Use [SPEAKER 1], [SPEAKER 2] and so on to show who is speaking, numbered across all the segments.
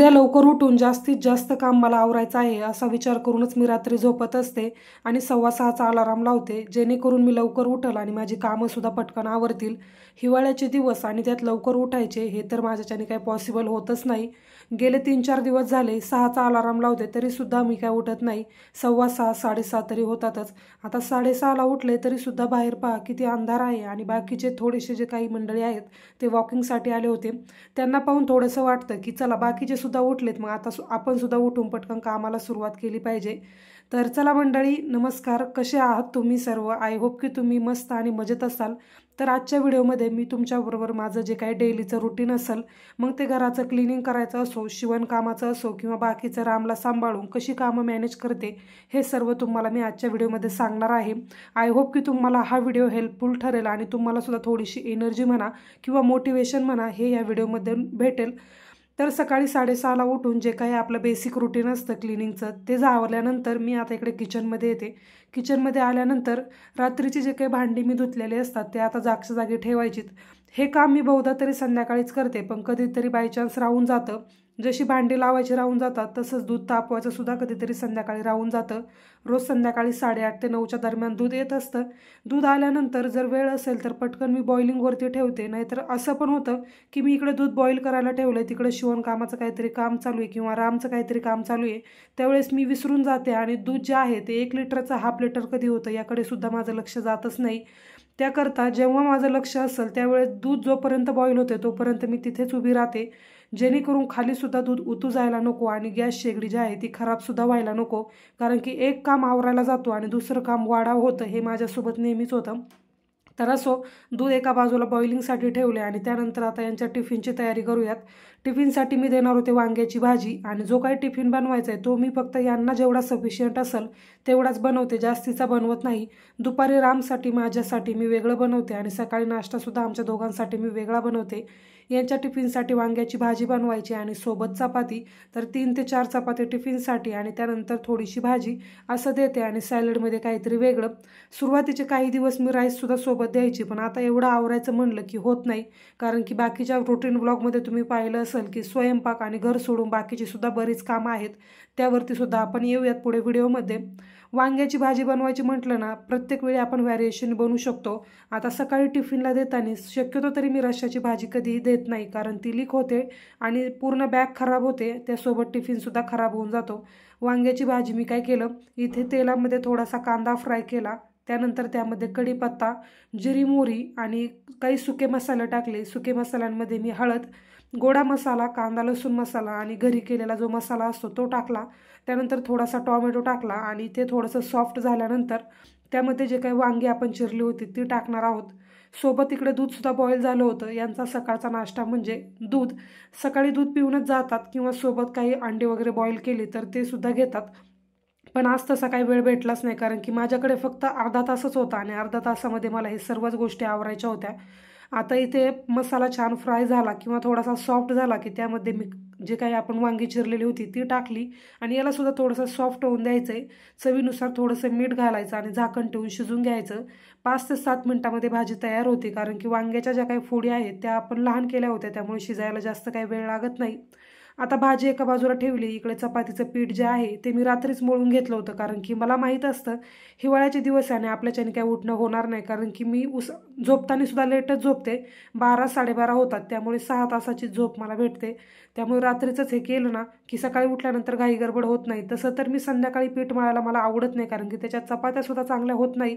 [SPEAKER 1] उद्या लवकर उठून जास्तीत जास्त काम मला आवरायचं आहे असा विचार करूनच मी रात्री झोपत असते आणि 6:15चा अलार्म लावते, जेणेकरून मी लवकर उठल आणि माझी कामंसुद्धा पटकन आवरतील. हिवाळ्याचे दिवस आणि त्यात लवकर उठायचे हे तर माझ्याच्याने काही पॉसिबल होतच नाही. गेले 3-4 दिवस झाले 6चा अलार्म लावते तरीसुद्धा मी काय उठत नाही. 6:15, 6:30 तरी होतातच. आता 6:30ला उठले तरीसुद्धा बाहेर पहा किती अंधार आहे आणि बाकीचे थोडेसे जे काही मंडळी आहेत ते वॉकिंगसाठी आले होते. त्यांना पाहून थोडंसं वाटतं की चला बाकीचे सुद्धा उठलेत, मग आता आपण सुद्धा उठून पटकन कामाला सुरुवात केली पाहिजे. तर चला मंडळी, नमस्कार. कसे आहात तुम्ही सर्व? आय होप की तुम्ही मस्त आणि मजेत असाल. तर आजच्या व्हिडिओमध्ये मी तुमच्याबरोबर माझं जे काही डेलीचं रुटीन असेल, मग ते घराचं क्लिनिंग करायचं असो, शिवणकामाचं असो किंवा बाकीचं रामला सांभाळून कशी कामं मॅनेज करते, हे सर्व तुम्हाला मी आजच्या व्हिडिओमध्ये सांगणार आहे. आय होप की तुम्हाला हा व्हिडिओ हेल्पफुल ठरेल आणि तुम्हाला सुद्धा थोडीशी एनर्जी म्हणा किंवा मोटिवेशन म्हणा हे या व्हिडिओमध्ये भेटेल. तर सकाळी 6:30ला उठून जे काही आपलं बेसिक रुटीन असतं क्लिनिंगचं ते आवरल्यानंतर मी आता इकडे किचनमध्ये येते. किचनमध्ये आल्यानंतर रात्रीची जे काही भांडी मी धुतलेली असतात ते आता जागच्या जागी ठेवायचीत. हे काम मी बहुधा तरी संध्याकाळीच करते, पण कधीतरी बायचान्स राहून जातं. जशी भांडी लावायची राहून जातात तसंच दूध तापवायचं सुद्धा कधीतरी संध्याकाळी राहून जातं. रोज संध्याकाळी 8:30 ते 9च्या दरम्यान दूध येत असतं. दूध आल्यानंतर जर वेळ असेल तर पटकन मी बॉइलिंगवरती ठेवते, नाहीतर असं पण होतं की मी इकडे दूध बॉईल करायला ठेवलं, तिकडे शिवणकामाचं काहीतरी काम चालू आहे किंवा रामचं काहीतरी काम चालू आहे, त्यावेळेस मी विसरून जाते आणि दूध जे आहे ते 1 लिटरचं 1/2 लिटर कधी होतं याकडे सुद्धा माझं लक्ष जातच नाही. त्याकरता जेव्हा माझं लक्ष असेल त्यावेळेस दूध जोपर्यंत बॉईल होते तोपर्यंत मी तिथेच उभी राहते, जेणेकरून खालीसुद्धा दूध उतू जायला नको आणि गॅस शेगडी जी आहे ती खराबसुद्धा व्हायला नको. कारण की एक काम आवरायला जातो आणि दुसरं काम वाढाव होतं, हे माझ्यासोबत नेहमीच होतं. तर असो, दूध एका बाजूला बॉइलिंगसाठी ठेवले आणि त्यानंतर आता यांच्या टिफिनची तयारी करूयात. टिफिनसाठी मी देणार होते वांग्याची भाजी आणि जो काही टिफिन बनवायचा आहे तो मी फक्त यांना जेवढा सफिशियंट असेल तेवढाच बनवते, जास्तीचा बनवत नाही. दुपारी रामसाठी माझ्यासाठी मी वेगळं बनवते आणि सकाळी नाश्तासुद्धा आमच्या दोघांसाठी मी वेगळा बनवते. यांच्या टिफिनसाठी वांग्याची भाजी बनवायची आणि सोबत चपाती, तर 3 ते 4 चपाती टिफिनसाठी आणि त्यानंतर थोडीशी भाजी असं देते आणि सॅलडमध्ये काहीतरी वेगळं. सुरुवातीचे काही दिवस मी राईससुद्धा सोबत द्यायची, पण आता एवढं आवरायचं म्हणलं की होत नाही. कारण की बाकीच्या रुटीन ब्लॉगमध्ये तुम्ही पाहिलं असेल की स्वयंपाक आणि घर सोडून बाकीची सुद्धा बरीच कामं आहेत, त्यावरती सुद्धा आपण येऊयात पुढे व्हिडिओमध्ये. वांग्याची भाजी बनवायची म्हटलं ना, प्रत्येक वेळी आपण व्हॅरिएशन बनवू शकतो. आता सकाळी टिफिनला देताना शक्यतो तरी मी रश्श्याची भाजी कधीही देत नाही, कारण ती लीक होते आणि पूर्ण बॅग खराब होते, त्यासोबत टिफिनसुद्धा खराब होऊन जातो. वांग्याची भाजी मी काय केलं, इथे तेलामध्ये थोडासा कांदा फ्राय केला, त्यानंतर त्यामध्ये कढीपत्ता, जिरी मोहरी आणि काही सुके मसाले टाकले. सुके मसाल्यांमध्ये मी हळद, गोडा मसाला, कांदा लसूण मसाला आणि घरी केलेला जो मसाला असतो तो टाकला. त्यानंतर थोडासा टॉमॅटो टाकला आणि ते थोडंसं सॉफ्ट झाल्यानंतर त्यामध्ये जे काही वांगी आपण चिरली होती ती टाकणार आहोत. सोबत इकडे दूधसुद्धा बॉईल झालं होतं. यांचा सकाळचा नाश्ता म्हणजे दूध. सकाळी दूध पिऊनच जातात किंवा सोबत काही अंडे वगैरे बॉईल केली तर ते सुद्धा घेतात. पण आज तसा काही वेळ भेटलाच नाही, कारण की माझ्याकडे फक्त अर्धा तासच होता आणि अर्धा तासामध्ये मला हे सर्वच गोष्टी आवरायच्या होत्या. आता इथे मसाला छान फ्राय झाला किंवा थोडासा सॉफ्ट झाला की त्यामध्ये मी जे काही आपण वांगी चिरलेली होती ती टाकली आणि याला सुद्धा थोडंसं सॉफ्ट होऊन द्यायचं आहे. चवीनुसार थोडंसं मीठ घालायचं आणि झाकण ठेवून शिजून घ्यायचं. 5 ते 7 मिनिटामध्ये भाजी तयार होते, कारण की वांग्याच्या ज्या काही फोडी आहेत त्या आपण लहान केल्या होत्या, त्यामुळे शिजायला जास्त काही वेळ लागत नाही. आता भाजी एका बाजूला ठेवली. इकडे चपातीचं पीठ जे आहे ते मी रात्रीच मळून घेतलं होतं, कारण की मला माहीत असतं हिवाळ्याचे दिवस आहे आणि आपल्याच्याने काही उठणं होणार नाही, कारण की मी झोपताना सुद्धा लेटच झोपते. 12-12:30 होतात, त्यामुळे 6 तासाची झोप मला भेटते. त्यामुळे रात्रीचंच हे केलं ना की सकाळी उठल्यानंतर घाई गडबड होत नाही. तसं तर मी संध्याकाळी पीठ मळायला मला आवडत नाही, कारण की त्याच्यात चपात्यासुद्धा चांगल्या होत नाही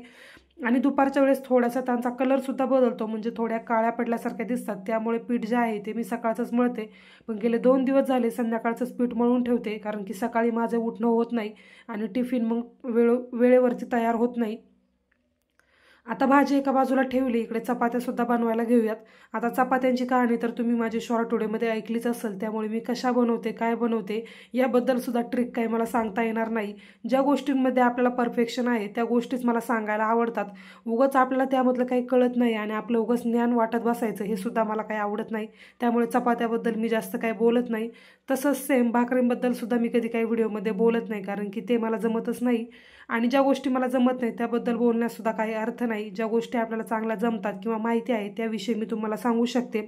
[SPEAKER 1] आणि दुपारच्या वेळेस थोडासा त्यांचा कलरसुद्धा बदलतो, म्हणजे थोड्या काळ्या पडल्यासारख्या दिसतात. त्यामुळे पीठ जे आहे ते मी सकाळचंच मळते. पण गेले 2 दिवस झाले संध्याकाळचंच पीठ मळून ठेवते, कारण की सकाळी माझं उठणं होत नाही आणि टिफिन मग वेळेवरती तयार होत नाही. आता भाजी एका बाजूला ठेवली. इकडे चपात्यासुद्धा बनवायला घेऊयात. आता चपात्यांची कहाणी तर तुम्ही माझी शॉर्ट व्हिडिओमध्ये ऐकलीच असेल, त्यामुळे मी कशा बनवते, काय बनवते याबद्दलसुद्धा ट्रिक काही मला सांगता येणार नाही. ज्या गोष्टींमध्ये आपल्याला परफेक्शन आहे त्या गोष्टीच मला सांगायला आवडतात. उगाच आपल्याला त्यामधलं काही कळत नाही आणि आपलं उगाच ज्ञान वाटत बसायचं हे सुद्धा मला काही आवडत नाही. त्यामुळे चपात्याबद्दल मी जास्त काही बोलत नाही. तसंच सेम भाकरींबद्दलसुद्धा मी कधी काही व्हिडिओमध्ये बोलत नाही, कारण की ते मला जमतच नाही आणि ज्या गोष्टी मला जमत नाही त्याबद्दल बोलण्यासुद्धा काही अर्थ नाही. नाही, ज्या गोष्टी आपल्याला चांगल्या जमतात किंवा माहिती आहे त्याविषयी मी तुम्हाला सांगू शकते.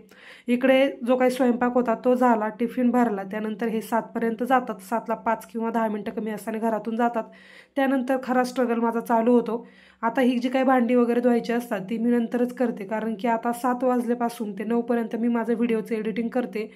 [SPEAKER 1] इकडे जो काही स्वयंपाक होता तो झाला, टिफिन भरला, त्यानंतर हे 7पर्यंत जातात, 7ला 5 किंवा 10 मिनटं कमी असताना घरातून जातात. त्यानंतर खरा स्ट्रगल माझा चालू होतो. आता ही जी काही भांडी वगैरे धुवायची असतात ती मी नंतरच करते, कारण की आता 7 वाजल्यापासून ते 9पर्यंत मी माझं व्हिडिओचं एडिटिंग करते.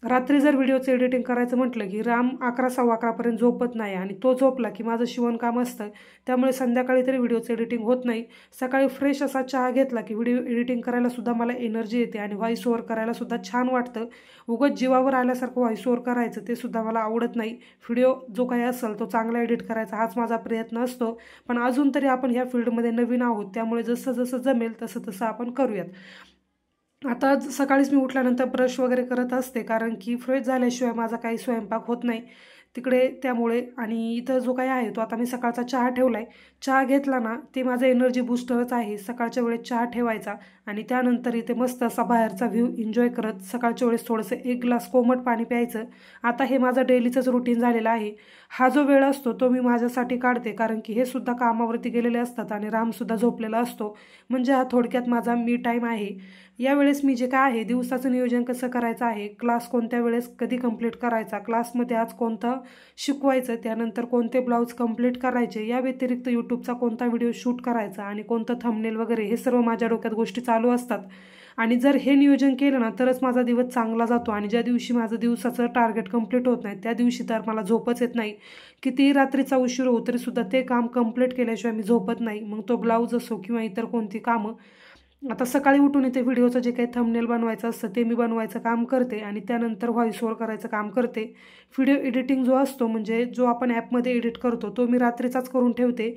[SPEAKER 1] रात्री जर व्हिडिओचं एडिटिंग करायचं म्हटलं की राम 11 सव्वा 11पर्यंत झोपत नाही आणि तो झोपला की माझं शिवणकाम असतं, त्यामुळे संध्याकाळी तरी व्हिडिओचं एडिटिंग होत नाही. सकाळी फ्रेश असा चहा घेतला की व्हिडिओ एडिटिंग करायला सुद्धा मला एनर्जी येते आणि व्हॉइस ओव्हर करायला सुद्धा छान वाटतं. उगाच जीवावर आल्यासारखं व्हॉइस ओव्हर करायचं ते सुद्धा मला आवडत नाही. व्हिडिओ जो काही असेल तो चांगला एडिट करायचा हाच माझा प्रयत्न असतो. पण अजून तरी आपण ह्या फील्डमध्ये नवीन आहोत, त्यामुळे जसं जसं जमेल तसं तसं आपण करूयात. आता सकाळीच मी उठल्यानंतर ब्रश वगैरे करत असते, कारण की फ्रेश झाल्याशिवाय माझा काही स्वयंपाक होत नाही तिकडे, त्यामुळे. आणि इथं जो काही आहे तो आता मी सकाळचा चहा ठेवला आहे. चहा घेतला ना ते माझं एनर्जी बूस्टरच आहे. सकाळच्या वेळेस चहा ठेवायचा आणि त्यानंतर इथे मस्त असा बाहेरचा व्ह्यू एन्जॉय करत सकाळच्या वेळेस थोडंसं 1 ग्लास कोमट पाणी प्यायचं. आता हे माझं डेलीचंच रुटीन झालेलं आहे. हा जो वेळ असतो तो मी माझ्यासाठी काढते, कारण की हे सुद्धा कामावरती गेलेले असतात आणि रामसुद्धा झोपलेला असतो. म्हणजे हा थोडक्यात माझा मी टाईम आहे. यावेळेस मी जे काय आहे दिवसाचं नियोजन कसं करायचं आहे, क्लास कोणत्या वेळेस कधी कंप्लीट करायचा, क्लासमध्ये आज कोणतं शिकवायचं, त्यानंतर कोणते ब्लाऊज कंप्लीट करायचे, या व्यतिरिक्त यूट्यूबचा कोणता व्हिडिओ शूट करायचा आणि कोणतं थंबनेल वगैरे, हे सर्व माझ्या डोक्यात गोष्टी चालू असतात. आणि जर हे नियोजन केलं ना तरच माझा दिवस चांगला जातो. आणि ज्या दिवशी माझं दिवसाचं टार्गेट कंप्लीट होत नाही त्या दिवशी तर मला झोपच येत नाही. कितीही रात्रीचा उशीर हो तरीसुद्धा ते काम कंप्लीट केल्याशिवाय मी झोपत नाही. मग तो ब्लाऊज असो किंवा इतर कोणती कामं. आता सकाळी उठून इथे व्हिडिओचं जे काही थंबनेल बनवायचं असतं ते मी बनवायचं काम करते आणि त्यानंतर व्हॉइस ओव्हर करायचं काम करते. व्हिडिओ एडिटिंग जो असतो म्हणजे जो आपण ॲपमध्ये एडिट करतो तो मी रात्रीचाच करून ठेवते,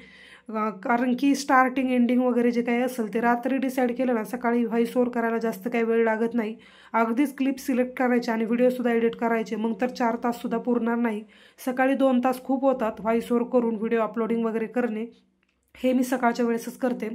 [SPEAKER 1] कारण की स्टार्टिंग एंडिंग वगैरे जे काही असेल ते रात्री डिसाईड केलं ना सकाळी व्हॉइस ओव्हर करायला जास्त काही वेळ लागत नाही. अगदीच क्लिप सिलेक्ट करायचे आणि व्हिडिओसुद्धा एडिट करायचे, मग तर 4 ताससुद्धा पुरणार नाही. सकाळी 2 तास खूप होतात व्हॉइस ओव्हर करून व्हिडिओ अपलोडिंग वगैरे करणे. हे मी सकाळच्या वेळेसच करते.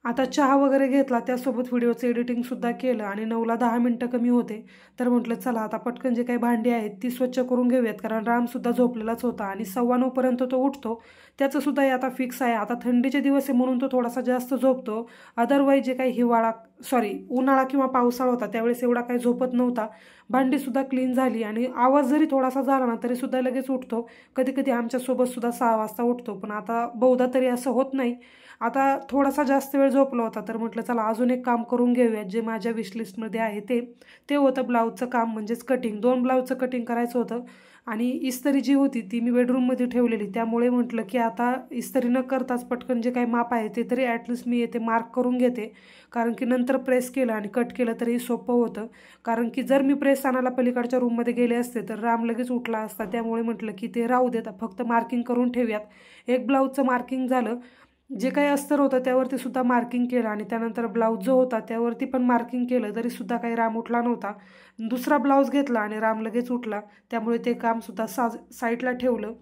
[SPEAKER 1] आता चहा वगैरे घेतला, त्यासोबत व्हिडिओचं एडिटिंगसुद्धा केलं आणि 9ला 10 मिनटं कमी होते. तर म्हटलं चला आता पटकन जे काही भांडी आहेत ती स्वच्छ करून घेऊयात, कारण रामसुद्धा झोपलेलाच होता आणि 9:15पर्यंत तो उठतो. त्याचंसुद्धा आता फिक्स आहे. आता थंडीचे दिवस आहे म्हणून तो थोडासा जास्त झोपतो. अदरवाईज जे काही उन्हाळा किंवा पावसाळा होता त्यावेळेस एवढा काही झोपत नव्हता. भांडीसुद्धा क्लीन झाली आणि आवाज जरी थोडासा झाला ना तरीसुद्धा लगेच उठतो. कधी कधी आमच्यासोबतसुद्धा 6 वाजता उठतो, पण आता बहुधा तरी असं होत नाही. आता थोडासा जास्त वेळ झोपला होता तर म्हटलं चला अजून एक काम करून घेऊयात जे माझ्या विशलिस्टमध्ये आहे ते होतं ब्लाऊजचं काम, म्हणजेच कटिंग. 2 ब्लाऊजचं कटिंग करायचं होतं आणि इस्त्री जी होती ती मी बेडरूममध्ये ठेवलेली, त्यामुळे म्हटलं की आता इस्त्री न करताच पटकन जे काही माप आहे ते तरी ॲटलिस्ट मी येथे मार्क करून घेते, कारण की नंतर प्रेस केलं आणि कट केलं तरी सोपं होतं. कारण की जर मी प्रेस आणायला पलीकडच्या रूममध्ये गेले असते तर राम लगेच उठला असता, त्यामुळे म्हटलं की ते राहू देता, फक्त मार्किंग करून ठेवूयात. एक ब्लाऊजचं मार्किंग झालं, जे काही अस्तर होतं त्यावरती सुद्धा मार्किंग केलं आणि त्यानंतर ब्लाऊज जो होता त्यावरती पण मार्किंग केलं, तरीसुद्धा काही राम उठला नव्हता. दुसरा ब्लाऊज घेतला आणि राम लगेच उठला, त्यामुळे ते कामसुद्धा साईडला ठेवलं.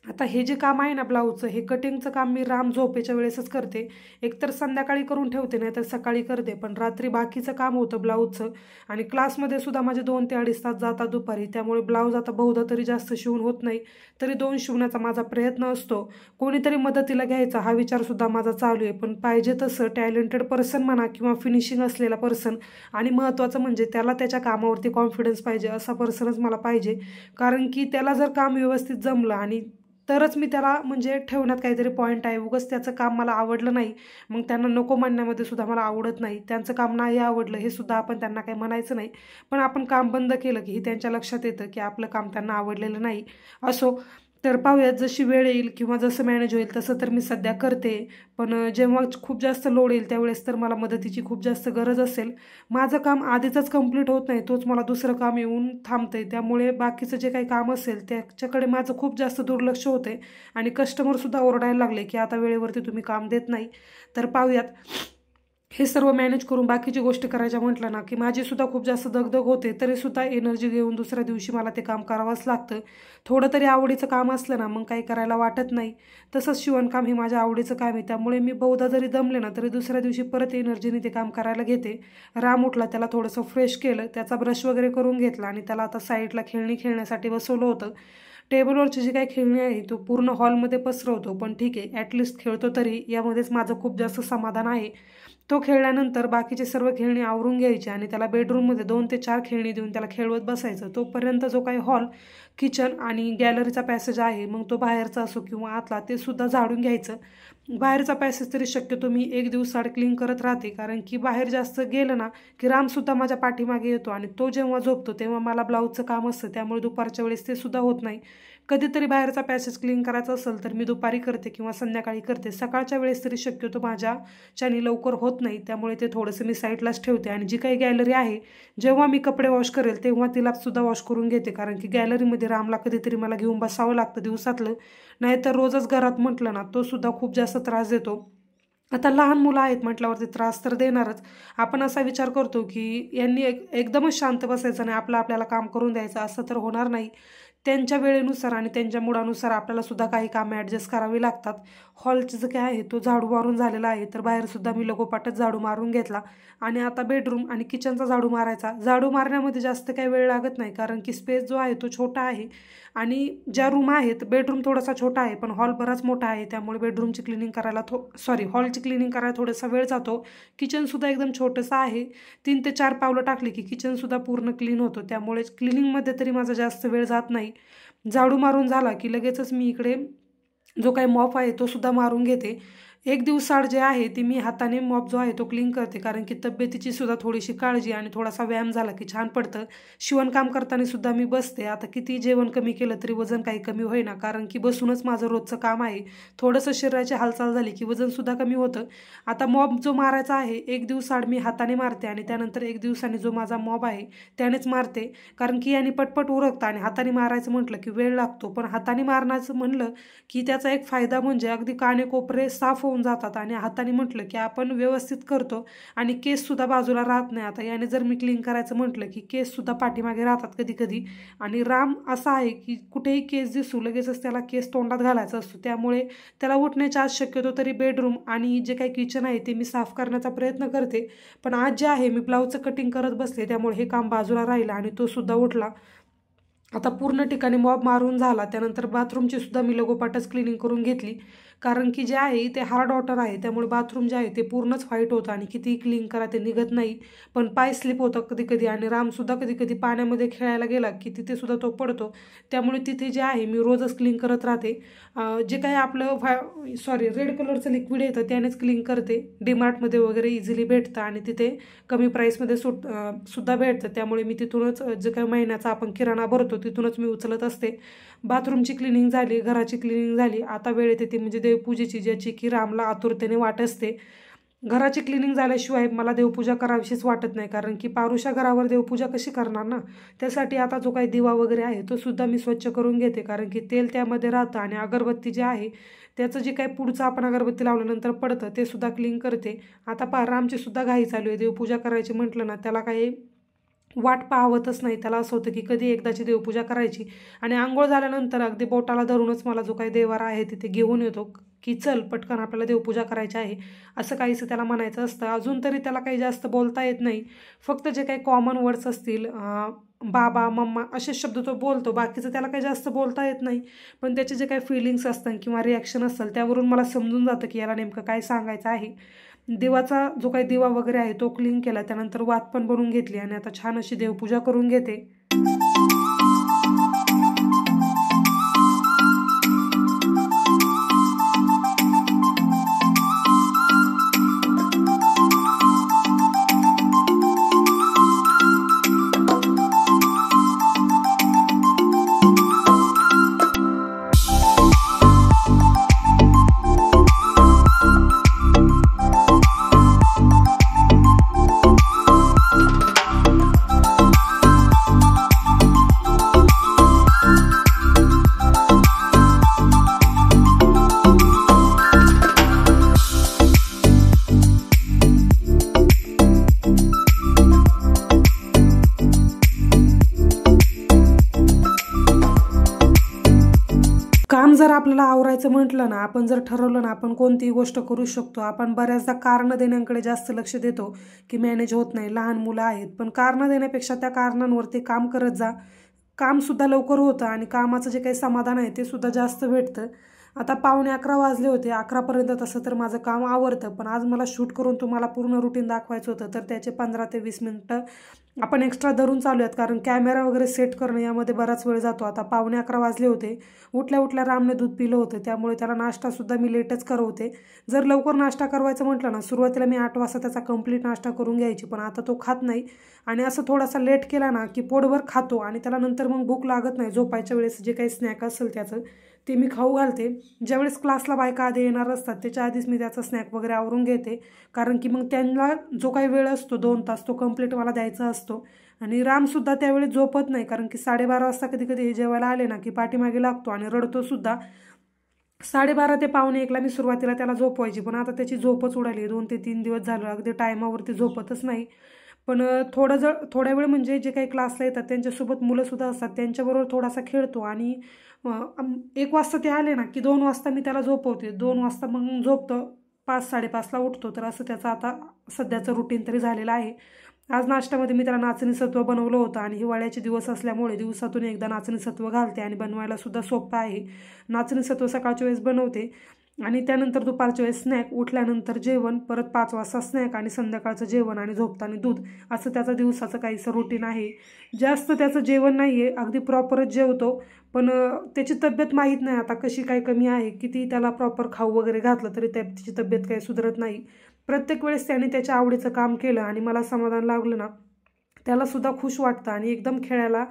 [SPEAKER 1] आता हे जे काम आहे ना ब्लाऊजचं, हे कटिंगचं काम मी राम झोपेच्या वेळेसच करते. एकतर संध्याकाळी करून ठेवते नाही तर सकाळी करते, पण रात्री बाकीचं काम होतं ब्लाऊजचं. आणि क्लासमध्ये सुद्धा माझे 2 ते 2.5 तास जातात दुपारी, त्यामुळे ब्लाऊज आता बहुधा तरी जास्त शिवून होत नाही. तरी 2 शिवण्याचा माझा प्रयत्न असतो. कोणीतरी मदतीला घ्यायचा हा विचारसुद्धा माझा चालू आहे, पण पाहिजे तसं टॅलेंटेड पर्सन म्हणा किंवा फिनिशिंग असलेला पर्सन, आणि महत्त्वाचं म्हणजे त्याला त्याच्या कामावरती कॉन्फिडन्स पाहिजे असा पर्सनच मला पाहिजे. कारण की त्याला जर काम व्यवस्थित जमलं आणि तरच मी त्याला म्हणजे ठेवण्यात काहीतरी पॉईंट आहे. उगाच त्याचं काम मला आवडलं नाही मग त्यांना नको म्हणण्यामध्ये सुद्धा मला आवडत नाही. त्यांचं काम नाही आवडलं हे सुद्धा आपण त्यांना काही म्हणायचं नाही, पण आपण काम बंद केलं की त्यांच्या लक्षात येतं की आपलं काम त्यांना आवडलेलं नाही. असो, तर पाहूयात जशी वेळ येईल किंवा जसं मॅनेज होईल तसं तर मी सध्या करते. पण जेव्हा खूप जास्त लोड येईल त्यावेळेस तर मला मदतीची खूप जास्त गरज असेल. माझं काम आधीचंच कंप्लीट होत नाही, तोच मला दुसरं काम येऊन थांबते, त्यामुळे बाकीचं जे काही काम असेल त्याच्याकडे माझं खूप जास्त दुर्लक्ष होते आणि कस्टमरसुद्धा ओरडायला लागले की आता वेळेवरती तुम्ही काम देत नाही. तर पाहूयात, हे सर्व मॅनेज करून बाकीची गोष्टी करायच्या म्हटलं ना की माझीसुद्धा खूप जास्त दगदग होते, तरीसुद्धा एनर्जी घेऊन दुसऱ्या दिवशी मला ते काम करावंच लागतं. थोडं तरी आवडीचं काम असलं ना मग काही करायला वाटत नाही. तसंच शिवणकाम हे माझ्या आवडीचं काम आहे, त्यामुळे मी बहुधा जरी दमले ना तरी दुसऱ्या दिवशी परत एनर्जीने ते काम करायला घेते. राम उठला, त्याला थोडंसं फ्रेश केलं, त्याचा ब्रश वगैरे करून घेतला आणि त्याला आता साईडला खेळणी खेळण्यासाठी बसवलं होतं. टेबलवरची जी काही खेळणी आहे तो पूर्ण हॉलमध्ये पसरवतो, पण ठीक आहे ॲटलिस्ट खेळतो तरी, यामध्येच माझं खूप जास्त समाधान आहे. तो खेळल्यानंतर बाकीचे सर्व खेळणी आवरून घ्यायची आणि त्याला बेडरूममध्ये 2 ते 4 खेळणी देऊन त्याला खेळवत बसायचं. तोपर्यंत जो काही हॉल, किचन आणि गॅलरीचा पॅसेज आहे, मग तो बाहेरचा असो किंवा आतला, ते सुद्धा झाडून घ्यायचं. बाहेरचा पॅसेज तरी शक्यतो मी 1 दिवसाआड क्लीन करत राहते, कारण की बाहेर जास्त गेलं ना की रामसुद्धा माझ्या पाठीमागे येतो आणि तो जेव्हा झोपतो तेव्हा मला ब्लाऊजचं काम असतं, त्यामुळे दुपारच्या वेळेस ते सुद्धा होत नाही. कधीतरी बाहेरचा पॅसेज क्लीन करायचा असेल तर मी दुपारी करते किंवा संध्याकाळी करते. सकाळच्या वेळेस तरी शक्यतो माझ्याच्याने लवकर होत नाही, त्यामुळे ते थोडंसं मी साईडलाच ठेवते. आणि जी काही गॅलरी आहे, जेव्हा मी कपडे वॉश करेल तेव्हा तिला सुद्धा वॉश करून घेते, कारण की गॅलरीमध्ये रामला कधीतरी मला घेऊन बसावं लागतं दिवसातलं, नाहीतर रोजच घरात म्हटलं ना तो सुद्धा खूप जास्त त्रास देतो. आता लहान मुलं आहेत म्हटल्यावरती त्रास तर देणारच. आपण असा विचार करतो की यांनी एकदमच शांत बसायचं नाही, आपल्याला काम करून द्यायचं, असं तर होणार नाही. त्यांच्या वेळेनुसार आणि त्यांच्या मुडानुसार आपल्याला सुद्धा काही कामं ॲडजस्ट करावी लागतात. हॉलचं जे काय आहे तो झाडू मारून झालेला आहे, तर बाहेरसुद्धा मी लगोपाठच झाडू मारून घेतला. आणि आता बेडरूम आणि किचनचा झाडू मारायचा. झाडू मारण्यामध्ये जास्त काही वेळ लागत नाही, कारण की स्पेस जो आहे तो छोटा आहे आणि ज्या रूम आहेत, बेडरूम थोडासा छोटा आहे पण हॉल बराच मोठा आहे, त्यामुळे बेडरूमची क्लिनिंग करायला हॉलची क्लिनिंग करायला थोडासा वेळ जातो. किचनसुद्धा एकदम छोटंसं आहे, 3 ते 4 पावलं टाकली की किचनसुद्धा पूर्ण क्लीन होतो, त्यामुळे क्लिनिंगमध्ये तरी माझा जास्त वेळ जात नाही. झाडू मारून झाला की लगेचच मी इकडे जो काही मॉप आहे तो सुद्धा मारून घेते. 1 दिवसाआड जे आहे ती मी हाताने मॉप जो आहे तो क्लीन करते, कारण की तब्येतीची सुद्धा थोडीशी काळजी आणि थोडासा व्यायाम झाला की छान पडतं. शिवणकाम करताना सुद्धा मी बसते. आता किती जेवण कमी केलं तरी वजन काही कमी होईना, कारण की बसूनच माझं रोजचं काम आहे. थोडंसं शरीराची हालचाल झाली की वजनसुद्धा कमी होतं. आता मॉप जो मारायचा आहे 1 दिवसाआड मी हाताने मारते आणि त्यानंतर 1 दिवसाने जो माझा मॉप आहे त्यानेच मारते, कारण की याने पटपट उरकतं. आणि हाताने मारायचं म्हटलं की वेळ लागतो, पण हाताने मारण्याचं म्हणलं की त्याचा एक फायदा म्हणजे अगदी कानेकोपरे साफ होऊन जातात आणि हाताने म्हटलं की आपण व्यवस्थित करतो आणि केससुद्धा बाजूला राहत नाही. आता याने जर मी क्लीन करायचं म्हटलं की केससुद्धा पाठीमागे राहतात कधी कधी. आणि राम असा आहे की कुठेही केस दिसू लगेचच त्याला केस तोंडात घालायचा असतो, त्यामुळे त्याला उठण्याच्या आज शक्यतो तरी बेडरूम आणि जे काही किचन आहे ते मी साफ करण्याचा प्रयत्न करते. पण आज जे आहे मी ब्लाऊजचं कटिंग करत बसले, त्यामुळे हे काम बाजूला राहिलं आणि तो सुद्धा उठला. आता पूर्ण ठिकाणी मॉप मारून झाला, त्यानंतर बाथरूमची सुद्धा मी लगोपाठच क्लिनिंग करून घेतली, कारण की जे आहे ते हार्ड वॉटर आहे, त्यामुळे बाथरूम जे आहे ते पूर्णच व्हाईट होतं आणि कितीही क्लीन करा ते निघत नाही. पण पाय स्लिप होतं कधी कधी आणि रामसुद्धा कधी कधी पाण्यामध्ये खेळायला गेला की तिथे सुद्धा तो पडतो, त्यामुळे तिथे जे आहे मी रोजच क्लीन करत राहते. जे काही आपलं रेड कलरचं लिक्विड येतं त्यानेच क्लीन करते. डीमार्टमध्ये वगैरे इझिली भेटतं आणि तिथे कमी प्राईसमध्ये सुद्धा भेटतं, त्यामुळे मी तिथूनच जे काही महिन्याचा आपण किराणा भरतो तिथूनच मी उचलत असते. बाथरूमची क्लिनिंग झाली, घराची क्लिनिंग झाली. आता वेळ येते ती म्हणजे देवपूजेची, ज्याची की रामला आतुरतेने वाट असते. घराची क्लिनिंग झाल्याशिवाय मला देवपूजा करावीशीच वाटत नाही, कारण की पारुशा घरावर देवपूजा कशी करणार ना. त्यासाठी आता जो काही दिवा वगैरे आहे तो सुद्धा मी स्वच्छ करून घेते, कारण की तेल त्यामध्ये राहतं. आणि अगरबत्ती जे आहे त्याचं जे काही पुढचं आपण अगरबत्ती लावल्यानंतर पडतं ते सुद्धा क्लीन करते. आता रामची सुद्धा घाई चालू आहे. देवपूजा करायची म्हटलं ना त्याला काही वाट पाहवतच नाही, त्याला असं होतं की कधी एकदाची देवपूजा करायची. आणि आंघोळ झाल्यानंतर अगदी बोटाला धरूनच मला जो काही देवारा आहे तिथे घेऊन येतो की चल पटकन आपल्याला देवपूजा करायची आहे, असं काहीसं त्याला म्हणायचं असतं. अजून तरी त्याला काही जास्त बोलता येत नाही, फक्त जे काही कॉमन वर्ड्स असतील बाबा मम्मा असे शब्द तो बोलतो, बाकीचं त्याला काही जास्त बोलता येत नाही. पण त्याचे जे काही फिलिंग्स असतात किंवा रिॲक्शन असतात त्यावरून मला समजून जातं की याला नेमकं काय सांगायचं आहे. देवाचा जो काही दिवा वगैरे आहे तो क्लीन केला, त्यानंतर वात पण बनवून घेतली आणि आता छान अशी देवपूजा करून घेते. काम जर आपल्याला आवरायचं म्हटलं ना, आपण जर ठरवलं ना आपण कोणतीही गोष्ट करू शकतो. आपण बऱ्याचदा कारणं देण्याकडे जास्त लक्ष देतो की मॅनेज होत नाही, लहान मुलं आहेत, पण कारणं देण्यापेक्षा त्या कारणांवरती काम करत जा. कामसुद्धा लवकर होतं आणि कामाचं जे काही समाधान आहे ते सुद्धा जास्त भेटतं. आता 11:45 वाजले होते. 11पर्यंत तसं तर माझं काम आवरतं, पण आज मला शूट करून तुम्हाला पूर्ण रुटीन दाखवायचं होतं, तर त्याचे 15 ते 20 मिनटं आपण एक्स्ट्रा धरून चालू आहेत, कारण कॅमेरा वगैरे सेट करणं यामध्ये बराच वेळ जातो. आता 11:15 वाजले होते. उठल्या उठल्या रामने दूध पिलं होतं, त्यामुळे त्याला नाश्तासुद्धा मी लेटच करवते. जर लवकर नाश्ता करवायचं म्हटलं ना, सुरुवातीला मी 8 वाजता त्याचा कंप्लीट नाश्ता करून घ्यायची, पण आता तो खात नाही आणि असं थोडासा लेट केला ना की पोटभर खातो आणि त्याला नंतर मग भूक लागत नाही. झोपायच्या वेळेस जे काही स्नॅक असेल त्याचं ते मी खाऊ घालते. ज्यावेळेस क्लासला बायका आधी येणार असतात त्याच्या आधीच मी त्याचा स्नॅक वगैरे आवरून घेते, कारण की मग त्यांना जो काही वेळ असतो 2 तास तो कंप्लीट मला द्यायचा असतो. आणि रामसुद्धा त्यावेळी झोपत नाही, कारण की 12:30 वाजता कधी कधी हे जेवायला आले ना की पाठीमागे लागतो आणि रडतो सुद्धा. 12:30 ते 12:45ला मी सुरुवातीला त्याला झोपवायची, पण आता त्याची झोपच उडाली. 2 ते 3 दिवस झालं अगदी टायमावरती झोपतच नाही. पण थोड्या वेळ म्हणजे जे काही क्लासला येतात त्यांच्यासोबत मुलंसुद्धा असतात त्यांच्याबरोबर थोडासा खेळतो आणि 1 वाजता ते आले ना की 2 वाजता मी त्याला झोपवते. 2 वाजता मग झोपतो, 5-5:30ला उठतो. तर असं त्याचं आता सध्याचं रुटीन तरी झालेलं आहे. आज नाश्त्यामध्ये मी त्याला नाचणी सत्व बनवलं होतं आणि हिवाळ्याचे दिवस असल्यामुळे दिवसातून एकदा नाचणी सत्व घालते आणि बनवायला सुद्धा सोपं आहे. नाचणी सत्व सकाळच्या वेळेस बनवते आणि त्यानंतर दुपारच्या वेळेस स्नॅक, उठल्यानंतर जेवण, परत 5 वाजता स्नॅक आणि संध्याकाळचं जेवण आणि झोपताना दूध, असं त्याचं दिवसाचं काहीसं रुटीन आहे. जास्त त्याचं जेवण नाही आहे, अगदी प्रॉपरच जेवतो, पण त्याची तब्येत माहीत नाही आता कशी काय कमी आहे. किती त्याला प्रॉपर खाऊ वगैरे घातलं तरी त्याची तब्येत काही सुधारत नाही. प्रत्येक वेळेस त्याने त्याच्या आवडीचं काम केलं आणि मला समाधान लागलं ना, त्यालासुद्धा खुश वाटतं आणि एकदम खेळायला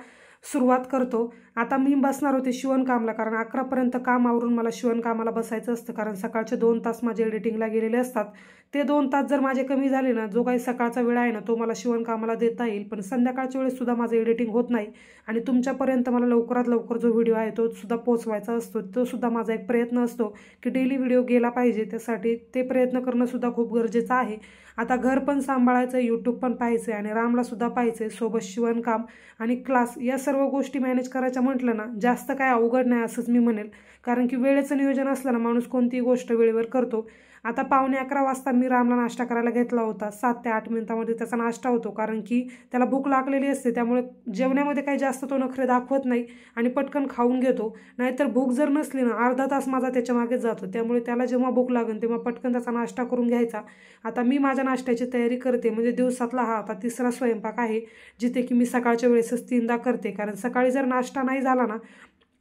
[SPEAKER 1] सुरुवात करतो. आता मी बसणार होते शिवणकामला, कारण 11पर्यंत काम आवरून मला शिवणकामाला बसायचं असतं, कारण सकाळचे 2 तास माझे एडिटिंगला गेलेले असतात. ते 2 तास जर माझे कमी झाले ना, जो काही सकाळचा वेळ आहे ना तो मला शिवणकामाला देता येईल, पण संध्याकाळच्या वेळेससुद्धा माझं एडिटिंग होत नाही आणि तुमच्यापर्यंत मला लवकरात लवकर जो व्हिडिओ आहे तो सुद्धा पोचवायचा असतो. तो सुद्धा माझा एक प्रयत्न असतो की डेली व्हिडिओ गेला पाहिजे, त्यासाठी ते प्रयत्न करणंसुद्धा खूप गरजेचं आहे. आता घर पण सांभाळायचं, यूट्यूब पण पाहायचं आणि रामलासुद्धा पाहायचं, सोबत शिवणकाम आणि क्लास, या सर्व गोष्टी मॅनेज करायच्या म्हटलं ना जास्त काय अवघड नाही असंच मी म्हणेल, कारण की वेळेचं नियोजन असलं ना माणूस कोणतीही गोष्ट वेळेवर करतो. आता 11:15 वाजता मी रामला नाश्ता करायला घेतला होता. 7 ते 8 मिनिटामध्ये त्याचा नाश्ता होतो, कारण की त्याला भूक लागलेली असते, त्यामुळे जेवण्यामध्ये काही जास्त तो नखरे दाखवत नाही आणि पटकन खाऊन घेतो. नाहीतर भूक जर नसली ना अर्धा तास माझा त्याच्या मागेच जातो, त्यामुळे त्याला जेव्हा भूक लागेल तेव्हा पटकन त्याचा नाश्ता करून घ्यायचा. आता मी माझ्या नाश्त्याची तयारी करते, म्हणजे दिवसातला हा आता 3रा स्वयंपाक आहे, जिथे की मी सकाळच्या वेळेसच 3दा करते, कारण सकाळी जर नाश्ता नाही झाला ना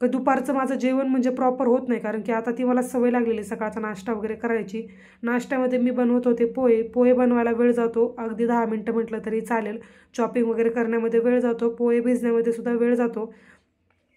[SPEAKER 1] तर दुपारचं माझं जेवण म्हणजे प्रॉपर होत नाही, कारण की आता ती मला सवय लागलेली सकाळचा नाश्ता वगैरे करायची. नाश्त्यामध्ये मी बनवत होते पोहे बनवायला वेळ जातो, अगदी 10 मिनटं म्हटलं तरी चालेल. चॉपिंग वगैरे करण्यामध्ये वेळ जातो, पोहे भिजण्यामध्ये सुद्धा वेळ जातो.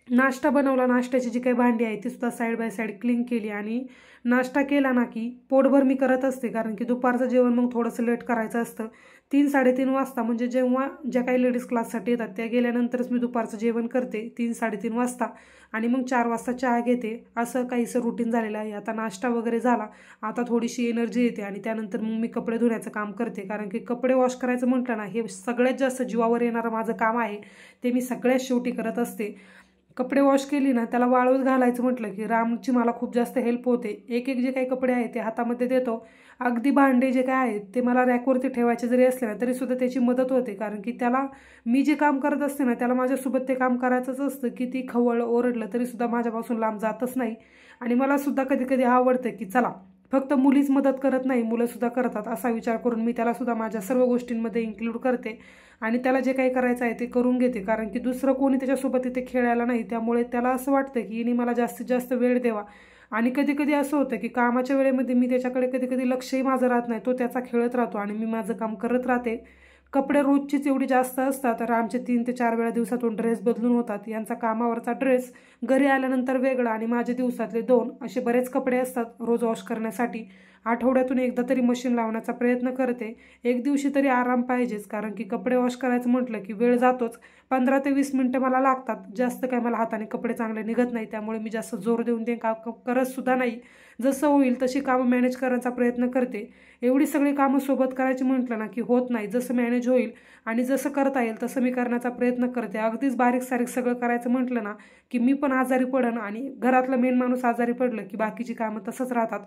[SPEAKER 1] नाश्ता बनवला, नाश्त्याची जी काही भांडी आहे ती सुद्धा साईड बाय साईड क्लीन केली आणि नाश्ता केला ना की पोटभर मी करत असते, कारण की दुपारचं जेवण मग थोडंसं लेट करायचं असतं. 3-3:30 वाजता, म्हणजे जेव्हा ज्या काही लेडीज क्लाससाठी येतात त्या गेल्यानंतरच मी दुपारचं जेवण करते 3-3:30 वाजता आणि मग 4 वाजता चहा घेते. असं काहीसं रुटीन झालेलं आहे. आता नाश्ता वगैरे झाला, आता थोडीशी एनर्जी येते आणि त्यानंतर मग मी कपडे धुण्याचं काम करते, कारण की कपडे वॉश करायचं म्हटलं ना हे सगळ्यात जास्त जीवावर येणारं माझं काम आहे, ते मी सगळ्यात शेवटी करत असते. कपडे वॉश केली ना त्याला वाळूत घालायचं म्हटलं की रामची मला खूप जास्त हेल्प होते. एक जे काही कपडे आहेत ते हातामध्ये देतो. अगदी भांडे जे काय आहेत ते मला रॅकवरती ठेवायचे जरी असले ना तरीसुद्धा त्याची मदत होते, कारण की त्याला मी जे काम करत असते ना त्याला माझ्यासोबत ते काम करायचंच असतं. किती खवळलं ओरडलं तरीसुद्धा माझ्यापासून लांब जातच नाही. आणि मला सुद्धा कधी कधी आवडतं की चला फक्त मुलीच मदत करत नाही, मुलंसुद्धा करतात असा विचार करून मी त्यालासुद्धा माझ्या सर्व गोष्टींमध्ये इन्क्लूड करते आणि त्याला जे काही करायचं आहे ते करून घेते, कारण की दुसरं कोणी त्याच्यासोबत इथे खेळायला नाही. त्यामुळे त्याला असं वाटतं की हिने मला जास्तीत जास्त वेळ द्यावा. आणि कधी कधी असं होतं की कामाच्या वेळेमध्ये मी त्याच्याकडे कधी कधी लक्षही माझं राहत नाही, तो त्याचा खेळत राहतो आणि मी माझं काम करत राहते. कपडे रोजचीच एवढी जास्त असतात, तर आमचे 3 ते 4 वेळा दिवसातून ड्रेस बदलून होतात. यांचा कामावरचा ड्रेस घरी आल्यानंतर वेगळा आणि माझे दिवसातले 2 असे बरेच कपडे असतात रोज वॉश करण्यासाठी. आठवड्यातून एकदा तरी मशीन लावण्याचा प्रयत्न करते. एक दिवशी तरी आराम पाहिजेच, कारण की कपडे वॉश करायचं म्हटलं की वेळ जातोच. 15 ते 20 मिनटं मला लागतात, जास्त काय मला हाताने कपडे चांगले निघत नाही, त्यामुळे मी जास्त जोर देऊन ते काम करत सुद्धा नाही. जसं होईल तशी कामं मॅनेज करण्याचा प्रयत्न करते. एवढी सगळी कामं सोबत करायची म्हटलं ना की होत नाही. जसं मॅनेज होईल आणि जसं करता येईल तसं मी करण्याचा प्रयत्न करते. अगदीच बारीक सारीक सगळं करायचं म्हटलं ना की मी पण आजारी पडन आणि घरातलं मेन माणूस आजारी पडलं की बाकीची कामं तसंच राहतात.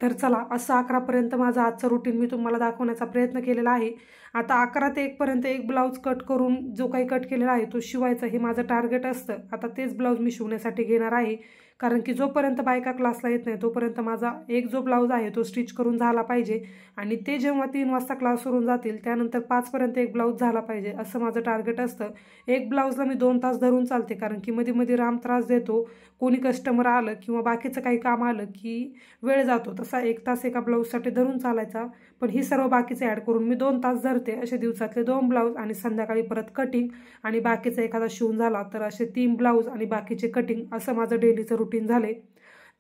[SPEAKER 1] तर चला, असं 11पर्यंत माझं आजचं रुटीन मी तुम्हाला दाखवण्याचा प्रयत्न केलेला आहे. आता 11 ते 1पर्यंत एक ब्लाऊज कट करून जो काही कट केलेला आहे तो शिवायचा, हे माझं टार्गेट असतं. आता तेच ब्लाऊज मी शिवण्यासाठी घेणार आहे, कारण की जोपर्यंत बायका क्लासला येत नाही तोपर्यंत माझा एक जो ब्लाऊज आहे तो स्टिच करून झाला पाहिजे. आणि ते जेव्हा 3 वाजता क्लासवरून जातील त्यानंतर 5पर्यंत एक ब्लाऊज झाला पाहिजे, असं माझं टार्गेट असतं. एक ब्लाऊजला मी 2 तास धरून चालते, कारण की मध्ये मध्ये राम त्रास देतो. कोणी कस्टमर आलं किंवा बाकीचं काही काम आलं की वेळ जातो. तसा 1 तास एका ब्लाऊजसाठी धरून चालायचा, पण ही सर्व बाकीचे ॲड करून मी 2 तास धरते. असे दिवसातले 2 ब्लाऊज आणि संध्याकाळी परत कटिंग आणि बाकीचा एखादा शिवून झाला तर असे 3 ब्लाऊज आणि बाकीचे कटिंग, असं माझं डेलीचं रुटीन झाले.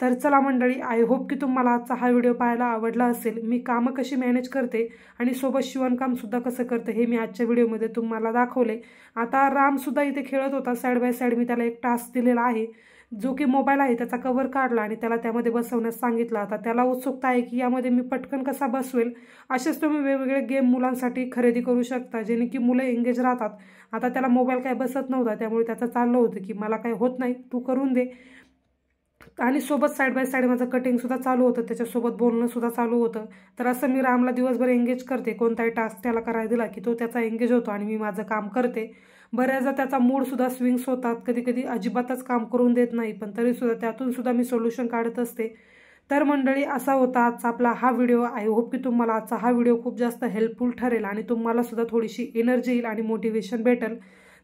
[SPEAKER 1] तर चला मंडळी, आय होप की तुम्हाला आजचा हा व्हिडिओ पाहायला आवडला असेल. मी कामं कशी मॅनेज करते आणि सोबत शिवणकामसुद्धा कसं करते हे मी आजच्या व्हिडिओमध्ये तुम्हाला दाखवले. आता रामसुद्धा इथे खेळत होता साईड बाय साईड. मी त्याला एक टास्क दिलेला आहे, जो की मोबाईल आहे त्याचा कवर काढला आणि त्याला त्यामध्ये बसवण्यास सांगितलं. आता त्याला उत्सुकता आहे की यामध्ये मी पटकन कसा बसवेल. असेच तुम्ही वेगवेगळे गेम मुलांसाठी खरेदी करू शकता, जेणे की मुलं एंगेज राहतात. आता त्याला मोबाईल काय बसत नव्हता, त्यामुळे त्याचं चाललं होतं की मला काय होत नाही, तू करून दे. आणि सोबत साईड बाय साईड माझं कटिंगसुद्धा चालू होतं, त्याच्यासोबत बोलणंसुद्धा चालू होतं. तर असं मी रामला दिवसभर एंगेज करते. कोणताही टास्क त्याला करायला दिला की तो त्याचा एंगेज होतो आणि मी माझं काम करते. बऱ्याचदा त्याचा मूडसुद्धा स्विंग्स होतात, कधी कधी अजिबातच काम करून देत नाही, पण तरीसुद्धा त्यातूनसुद्धा मी सोल्युशन काढत असते. तर मंडळी, असा होता आजचा आपला हा व्हिडिओ. आय होप की तुम्हाला आजचा हा व्हिडिओ खूप जास्त हेल्पफुल ठरेल आणि तुम्हालासुद्धा थोडीशी एनर्जी येईल आणि मोटिवेशन भेटेल.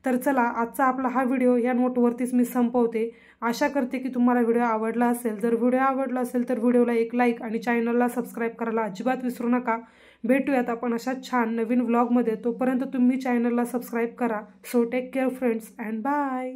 [SPEAKER 1] तर चला, आजचा आपला हा व्हिडिओ या नोटवरतीच मी संपवते. आशा करते की तुम्हाला व्हिडिओ आवडला असेल. जर व्हिडिओ आवडला असेल तर व्हिडिओला एक लाईक आणि चॅनलला सबस्क्राईब करायला अजिबात विसरू नका. भेटूयात आपण अशा छान नवीन व्लॉगमध्ये. तोपर्यंत तुम्ही चॅनलला सबस्क्राईब करा. So take care friends and bye.